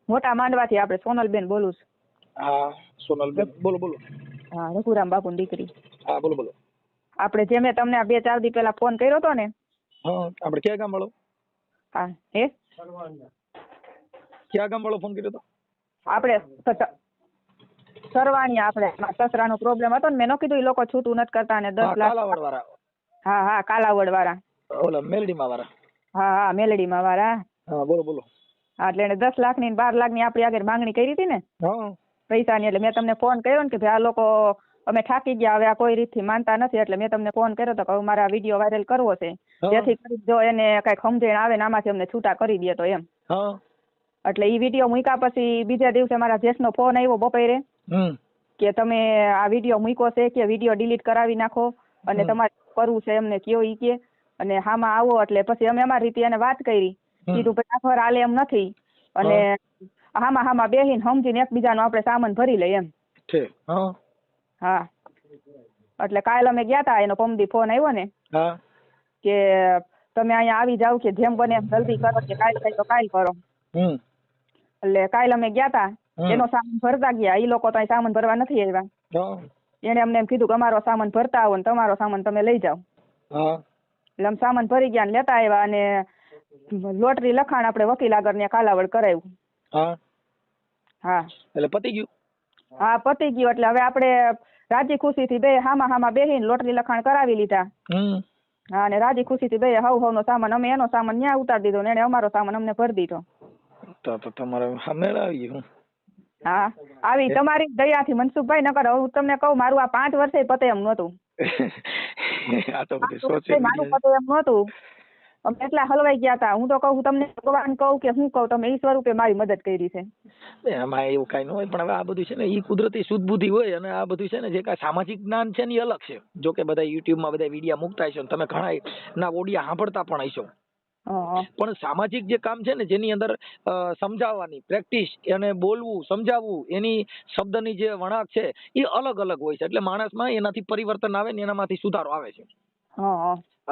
મોટા માંડવાથી આપણે સોનલબેન બોલું છું. હા સોનલબેન બોલો બોલો. હા રઘુરામ બાપુની દીકરી. હા બોલો બોલો. આપણે જે મેં તમને આ 2-4 દી પહેલા ફોન કર્યો હતો ને. હા આપણે ક્યાં ગામ વાળો? હા હે ક્યાં ગામ વાળો ફોન કર્યો હતો? આપણે સરવાણી આપણે સસરાનો પ્રોબ્લેમ હતો ને મેં ન કીધું એ લોકો છૂટું નથી કરતા ને 10 લાખ. કાલાવડ વાળા. હા હા કાલાવડ વાળા. ઓલા મેલડીમાં વાળા. હા હા મેલડીમાં વાળા. હા બોલો બોલો. હા એટલે એને 10 લાખની 12 લાખની આપણી આગળ માંગણી કરી હતી ને હા પૈસાની. એટલે મેં તમને ફોન કર્યો ને કે ભાઈ આ લોકો અમે થાકી ગયા, હવે આ કોઈ રીતથી માનતા નથી, એટલે મેં તમને ફોન કર્યો હતો કે હવે મારે આ વિડીયો વાયરલ કરવો છે, જેથી કરી જો એને કઈક સમજણ આવે ને આમાંથી અમને છૂટા કરી દે તો એમ. એટલે એ વિડીયો મૂક્યા પછી બીજા દિવસે મારા જેઠનો ફોન આવ્યો બપોરે કે તમે આ વિડીયો મૂક્યો છે કે વિડીયો ડિલીટ કરાવી નાખો અને તમારે કરવું છે એમને કયો ઈ કે, અને હામાં આવો. એટલે પછી અમે અમારી રીતે એને વાત કરી, કીધું ભાઈ આખર હાલે એમ નથી, અને હામાં બેહીને સમજીને એકબીજાનો આપણે સામાન ભરી લઈએ એમ. હા એટલે કાલ અમે ગયા તા, એનો પમદી ફોન આવ્યો ને કે તમે અહીંયા આવી જાવ કે જેમ બને એમ જલ્દી કરો કે કાલ થાય તો કાલ કરો. એટલે કાલ અમે ગયા તા, એનો સામાન ભરતા ગયા. એ લોકો તો અહીં સામાન ભરવા નથી આવ્યા. એને અમને એમ કીધું કે અમારો સામાન ભરતા આવો ને તમારો સામાન તમે લઈ જાઓ. એટલે અમે સામાન ભરી ગયા ને લેતા આવ્યા, અને લોટરી લખાણ આપણે વકીલ આગળ ને કાલાવડ કરાવ્યું. હા એટલે પતી ગયું. હા પતી ગયું. એટલે હવે આપણે રાજી ખુશીથી બે હામાં બેહીને લોટરી લખાણ કરાવી લીધા. હા અને રાજી ખુશીથી બે હવનો સામાન અમે એનો સામાન ન્યા ઉતારી દીધો ને એને અમારો સામાન અમને ભરી દીધો. તો તમારે હમેળ આવી ગયું. હા આવી તમારી દયાથી મનસુખભાઈ. નકર હું તમને કહું મારું આ 5 વર્ષે પતે એમ નહોતું. મારું પતે એમ નહોતું. અમે એટલા હલવાઈ ગયા હતા. હું તો કહું તમને ભગવાન કહું કે હું કહું, તમે ઈ સ્વરૂપે મારી મદદ કરી છે. એમાં એવું કઈ ન હોય, પણ હવે આ બધું છે ને ઈ કુદરતી શુદ્ધ બુદ્ધિ હોય, અને આ બધું છે ને જે કાંઈ સામાજિક જ્ઞાન છે ને એ અલગ છે. જો કે બધા યુટ્યુબમાં બધા વિડીયા મૂકતા હશો, તમે ઘણા ના ઓડિયા સાંભળતા પણ હશો, પણ સામાજિક જે કામ છે ને જેની અંદર સમજાવવાની પ્રેક્ટિસ, એને બોલવું સમજાવવું, એની શબ્દની જે વણાટ છે એ અલગ અલગ હોય છે. એટલે માણસમાં એનાથી પરિવર્તન આવે ને એનામાંથી સુધારો આવે છે.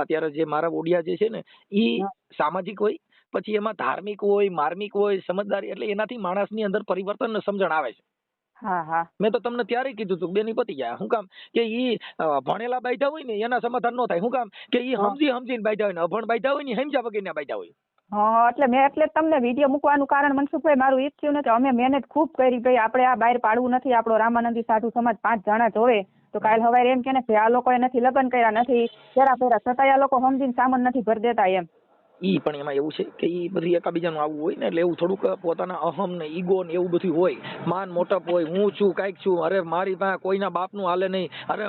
અત્યારે જે મારા ઓડિયા જે છે ને ઈ સામાજિક હોય, પછી એમાં ધાર્મિક હોય, માર્મિક હોય, સમજદારી, એટલે એનાથી માણસની અંદર પરિવર્તન ને સમજણ આવે છે. મેં તો તમને ત્યારે કીધું હતું બેની પતી ગયા. શું કામ કે ઈ ભણેલા બાઈધા હોય ને એના સમાધાન ન થાય. શું કામ કે ઈ સમજીને બાઈધા હોય ને અભણ બાઈધા હોય ને સમજ્યા વગર ના બાઈધા હોય. એટલે મેં એટલે તમને વિડીયો મૂકવાનું કારણ મનસુખભાઈ મારું ઈ થયું ને કે અમે મહેનત ખૂબ કરી. ભાઈ આપણે આ બહાર પાડવું નથી. આપણો રામાનંદી સાધુ સમાજ 5 જણા જોવે તો કાલ સવારે એમ કે ને આ લોકોએ નથી લગ્ન કર્યા, નથી ફેરા છતાંય આ લોકો સમજીને સામાન નથી ભરી દેતા એમ. ઈ પણ એમાં એવું છે કે ઈ બધું એકાબીજાનું આવવું હોય ને, એટલે એવું થોડુંક પોતાના અહમ ને ઈગો ને એવું બધું હોય, માન મોટપ હોય, હું છું કાંઈક છું, અરે મારી પાસે કોઈના બાપનું હાલે નહીં, અરે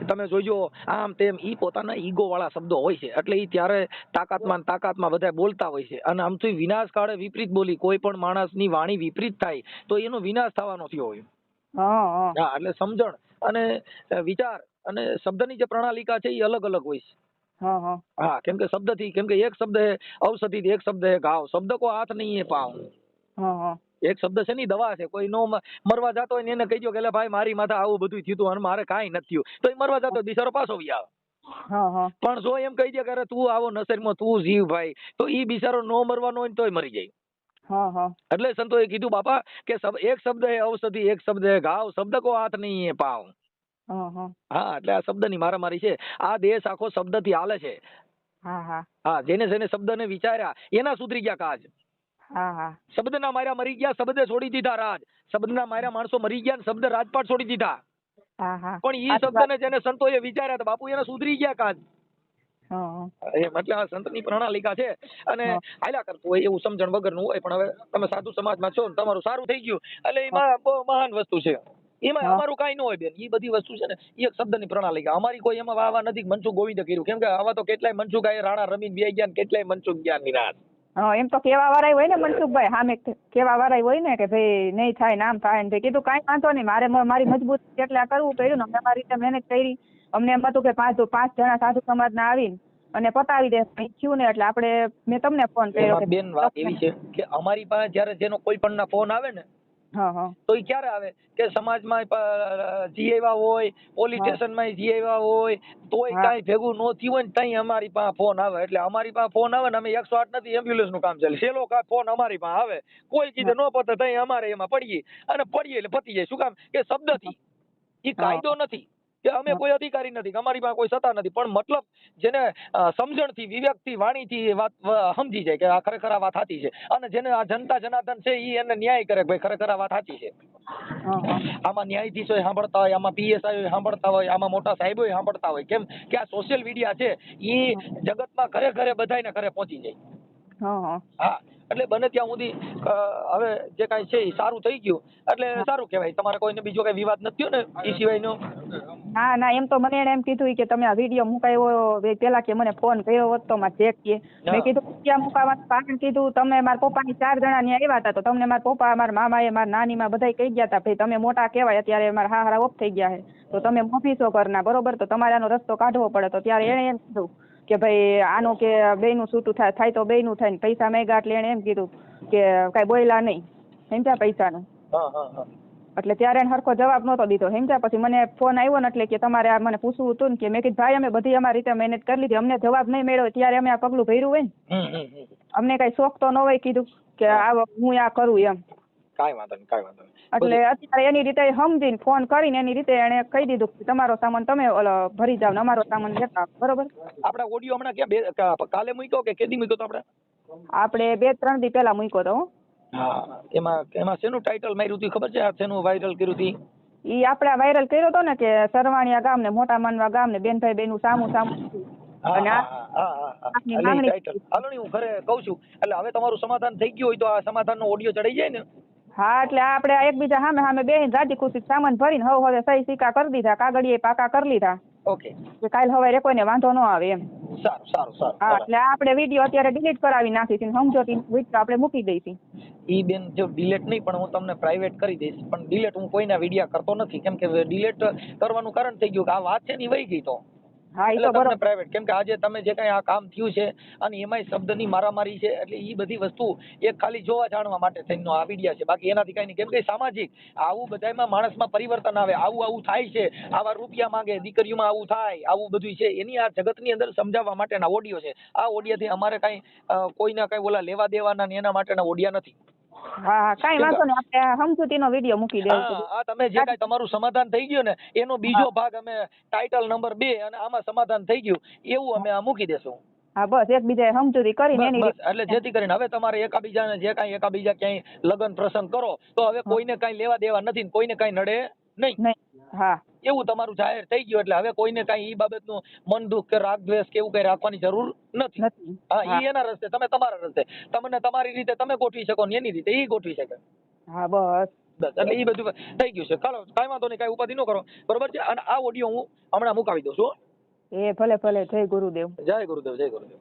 તમે જોઈજો આમ તેમ, ઈ પોતાના ઈગો વાળા શબ્દો હોય છે. એટલે ઈ ત્યારે તાકાતમાં બધા બોલતા હોય છે. અને આમ તો વિનાશ કાળે વિપરીત બોલી, કોઈ પણ માણસની વાણી વિપરીત થાય તો એનો વિનાશ થવાનો થયો હોય. હા એટલે સમજણ અને વિચાર અને શબ્દની જે પ્રણાલિકા છે એ અલગ અલગ હોય છે. હા કેમ કે શબ્દથી, કેમ કે એક શબ્દ હે ઔષધિ, એક શબ્દ હે ઘાવ, શબ્દ કો હાથ નહીં હે પાવ. એક શબ્દ છે ની દવા છે. કોઈ નો મરવા જતો હોય ને એને કહી દો કે ભાઈ મારી માથે આવું બધું થયું અને મારે કાંઈ નથી થયું, તો એ મરવા જતો બિચારો પાછો વી આવે. પણ જો એમ કહી દે કે તું આવો નસરમાં તું જીવ ભાઈ, તો ઈ બિચારો નો મરવાનો હોય તોય મરી જાય. એટલે સંતોએ કીધું બાપા કે એક શબ્દ હે ઔષધિ, એક શબ્દ હે ઘાવ, શબ્દ કો હાથ નહીં હે પાવ. હા એટલે આ શબ્દની મારામારી છે. આ દેશ આખો શબ્દથી હાલે છે. હા જેને શબ્દને વિચાર્યા એના સુધરી ગયા કાજ. શબ્દના માર્યા મરી ગયા, શબ્દે છોડી દીધા રાજ. શબ્દના માર્યા માણસો મરી ગયા ને શબ્દ રાજપાટ છોડી દીધા. પણ ઈ શબ્દને જેને સંતોએ વિચાર્યા તો બાપુ એને સુધરી ગયા કાજ. એટલે આ સંતની પ્રણાલિકા છે અને હાલ્યા કરતું હોય એવું સમજણ વગરનું હોય. પણ હવે તમે સાધુ સમાજમાં છો ને તમારું સારું થઈ ગયું એટલે એમાં બહુ મહાન વસ્તુ છે. એમાં અમારું કઈ ન હોય બેન. એ બધી વસ્તુ છે ને એક શબ્દની પ્રણાલિકા. અમારી કોઈ એમાં વાવા નથી મનસુખ ગોવિંદે કર્યું. કેમ કે આવા તો કેટલાય મનસુખ આ રાણા રમીને બે ગયા, કેટલાય મનસુખ ગયા નિરાશ. એમ તો કેવા વાળા હોય ને મનસુખભાઈ, સામે કેવા વાળા હોય ને કે ભાઈ નહીં થાય નામ થાય ને કીધું કાંઈ વાંધો નહીં, મારી મજબૂત એટલે કરવું પડ્યું ને. અમે અમારી રીતે મહેનત કરી. અમને એમ હતું કે 5 જણા સાધુ સમાજના આવીને અને પતાવી દે થયું ને. એટલે આપણે મેં તમને ફોન કર્યો કે બેન વાત એવી છે કે અમારી પાસે જયારે જેનો કોઈ પણ ના ફોન આવે ને હા હા તો એ ક્યારે આવે કે સમાજમાં જી આવ્યા હોય, પોલીસ સ્ટેશનમાં જી આવ્યા હોય, તોય હા. કાંઈ ભેગું ન થયું હોય ને તઈ અમારી પાસે ફોન આવે. એટલે અમારી પાસે ફોન આવે ને અમે 108 નથી, એમ્બ્યુલન્સ નું કામ ચાલે, સેલો ફોન અમારી પાસે આવે, કોઈ કીધે ન પતે તઈ અમારે એમાં પડીએ, અને પડીએ એટલે પતી જાય. શું કામ કે શબ્દથી, એ કાયદો નથી કે અમે કોઈ અધિકારી નથી કે અમારી પાસે કોઈ સત્તા નથી, પણ મતલબ જેને સમજણથી, વિવેકથી, વાણીથી એ વાત સમજી જાય કે આ ખરેખર આ વાત સાચી છે, અને જેને આ જનતા જનાર્દન છે એ એને ન્યાય કરે કે ભાઈ ખરેખર આ વાત સાચી છે. આમાં ન્યાયાધીશો સાંભળતા હોય, આમાં પીએસઆઈ સાંભળતા હોય, આમાં મોટા સાહેબો સાંભળતા હોય. કેમ કે આ સોશિયલ મીડિયા છે એ જગતમાં ઘરે ઘરે બધાયને ઘરે પહોંચી જાય. હા, એટલે બને ત્યાં સુધી હવે જે કાંઈ છે એ સારું થઈ ગયું એટલે સારું કહેવાય. તમારે કોઈને બીજો કઈ વિવાદ નથી થયો ને એ સિવાયનો? ના ના, એમ તો મને એને એમ કીધું કે તમે આ વિડીયો મુકાયો પેલા કે મને ફોન કર્યો હોત તો મારે ચેક કે મેં કીધું ક્યાં મુકાવાનું કારણ કીધું તમે મારા પપ્પાની 4 જણા ત્યાં આવ્યા હતા તો તમને મારા પપ્પા, મારા મામાએ, મારા નાનીમાં બધા કહી ગયા હતા ભાઈ તમે મોટા કહેવાય, અત્યારે મારા હારા ઓફ થઈ ગયા છે તો તમે મોભીશો ઘરના, બરોબર, તો તમારે આનો રસ્તો કાઢવો પડે. તો ત્યારે એણે એમ કીધું કે ભાઈ આનું કે બેયનું છૂટું થાય તો બેયનું થાય ને પૈસા માંગ્યા એટલે એણે એમ કીધું કે કાંઈ બોલ્યા નહીં, સમજ્યા, પૈસાનું. એટલે ત્યારે એને સરખો જવાબ નહોતો દીધો, સમજ્યા. પછી મને ફોન આવ્યો ને એટલે કે તમારે આ મને પૂછવું હતું ને, કે મેં કીધું ભાઈ અમે બધી અમારી રીતે મહેનત કરી લીધી, અમને જવાબ નહીં મળ્યો ત્યારે અમે આ પગલું ભર્યું હોય ને, અમને કઈ શોખ તો ન હોય કીધું કે આ હું આ કરું એમ. કાંઈ વાંધો નહીં, કાંઈ વાંધો નહીં. એટલે અત્યારે એની રીતે સમજીને ફોન કરીને એની રીતે એને કહી દીધું કે તમારો સામાન તમે ભરી જાવ ને અમારો સામાન લેતા, બરોબર. આપડા ઓડિયો હમણાં ક્યાં કાલે મૂક્યો કે કેદી મૂક્યો તો આપણે 2-3 દી પહેલા મૂક્યો તો. હા, એમાં શેનું ટાઇટલ માર્યું હતું ખબર છે? આ શેનું વાયરલ કર્યું હતું? ઈ આપણે વાયરલ કર્યો હતો ને કે સરવાણિયા ગામ ને મોટા માનવા ગામ ને બેનભાઈ બેનું સામું સામું. અને આપની માંગણી હાલો ને હું ઘરે કહું છું. એટલે હવે તમારું સમાધાન થઈ ગયું હોય તો આ સમાધાનનો ઓડિયો ચડાઈ જાય ને? હા, એટલે આપણે એકબીજા સામે સામે બેહીને રાજી ખુશી સામાન ભરીને હવે સહી સિક્કા કરી દીધા, કાગળિયે પાકા કરી લીધા. ઓકે, કે કાલ સવારે કોઈને વાંધો ન આવે એમ. સારું સારું સારું. હા, એટલે આપણે વિડીયો અત્યારે ડિલીટ કરાવી નાખી છે, સમજોતી વિડીયો આપણે મૂકી દઈશી. ઈ બેન જો ડિલીટ નહીં પણ હું તમને પ્રાઇવેટ કરી દઈશ, પણ ડિલીટ હું કોઈના વિડીયો કરતો નથી. કેમ કે ડિલીટ કરવાનું કારણ થઈ ગયું કે આ વાત છે ને વહી ગઈ તો. હા, એ તો બરોબર. પ્રાઇવેટ, કેમ કે આજે તમે જે કઈ આ કામ થયું છે અને એમાંય શબ્દની મારામારી છે, એટલે એ બધી વસ્તુ એક ખાલી જોવા જાણવા માટે થઈને આ વિડીયો છે, બાકી એનાથી કઈ નહીં. કેમ કે સામાજિક આવું બધામાં માણસમાં પરિવર્તન આવે, આવું થાય છે, આવા રૂપિયા માંગે, દીકરીઓમાં આવું થાય, આવું બધું છે, એની આ જગતની અંદર સમજાવવા માટેના ઓડિયો છે. આ ઓડિયાથી અમારે કઈ કોઈના કઈ ઓલા લેવા દેવાના ને એના માટેના ઓડિયા નથી. હા, કાઈ વાંધો નહીં, આપણે સમજૂતીનો વિડીયો મૂકી દેવું. હા, તમે જે કાંઈ તમારું સમાધાન થઈ ગયું ને એનો બીજો ભાગ અમે ટાઇટલ નંબર 2 અને આમાં સમાધાન થઈ ગયું એવું અમે આ મૂકી દેશું. હા, બસ એકબીજાએ સમજૂતી કરીને એની રીતે. એટલે જેથી કરીને હવે તમારે એકાબીજાને જે કાંઈ એકાબીજા ક્યાંય લગ્ન પ્રસંગ કરો તો હવે કોઈને કાંઈ લેવા દેવા નથી, કોઈને કાંઈ નડે નહીં. હા, એવું તમારું જાહેર થઈ ગયું એટલે હવે કોઈને કાંઈ ઈ બાબતનું મન દુઃખ કે રાગ દ્વેષ કે એવું કઈ રાખવાની જરૂર નથી. હા, ઈ એના રસ્તે, તમે તમારા રસ્તે, તમને તમારી રીતે તમે ગોઠવી શકો ને એની રીતે ઈ ગોઠવી શકે. હા, બસ એટલે ઈ બધું થઈ ગયું છે. ચાલો, કાંઈ વાંધો નહીં, કાંઈ ઉપાધિ ન કરો, બરોબર છે. અને આ ઓડિયો હું હમણાં મુકાવી દઉં છું. એ ભલે ભલે. જય ગુરુદેવ. જય ગુરુદેવ, જય ગુરુદેવ.